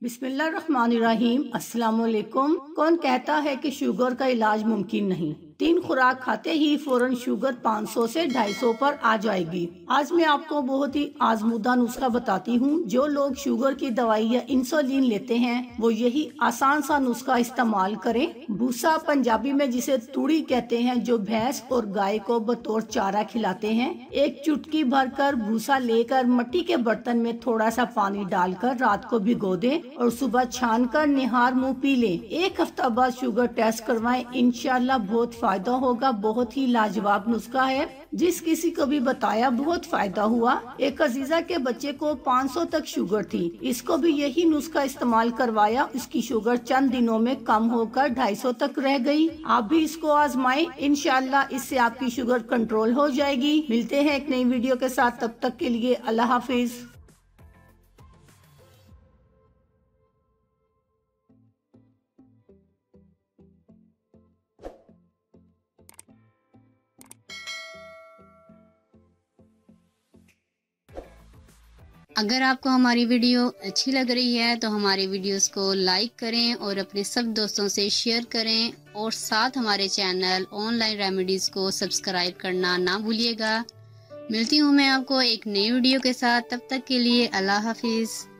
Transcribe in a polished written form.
बिस्मिल्लाहिर्रहमानिर्रहीम। अस्सलाम वालेकुम। कौन कहता है कि शुगर का इलाज मुमकिन नहीं। 3 खुराक खाते ही फौरन शुगर 500 से 250 पर आ जाएगी। आज मैं आपको बहुत ही आजमूदा नुस्खा बताती हूँ। जो लोग शुगर की दवाई या इंसुलिन लेते हैं वो यही आसान सा नुस्खा इस्तेमाल करें। भूसा पंजाबी में जिसे तूड़ी कहते हैं, जो भैंस और गाय को बतौर चारा खिलाते हैं। एक चुटकी भरकर भूसा लेकर मिट्टी के बर्तन में थोड़ा सा पानी डालकर रात को भिगो दें और सुबह छानकर निहार मुंह पी लें। 1 हफ्ता बाद शुगर टेस्ट करवाएं, इंशाल्लाह बहुत फायदा होगा। बहुत ही लाजवाब नुस्खा है, जिस किसी को भी बताया बहुत फायदा हुआ। एक अजीजा के बच्चे को 500 तक शुगर थी, इसको भी यही नुस्खा इस्तेमाल करवाया। इसकी शुगर चंद दिनों में कम होकर 250 तक रह गई। आप भी इसको आजमाएं, इंशाल्लाह इससे आपकी शुगर कंट्रोल हो जाएगी। मिलते हैं एक नई वीडियो के साथ, तब तक के लिए अल्लाह हाफिज। अगर आपको हमारी वीडियो अच्छी लग रही है तो हमारे वीडियोस को लाइक करें और अपने सब दोस्तों से शेयर करें और साथ हमारे चैनल ऑनलाइन रेमेडीज़ को सब्सक्राइब करना ना भूलिएगा। मिलती हूँ मैं आपको एक नई वीडियो के साथ, तब तक के लिए अल्लाह हाफिज़।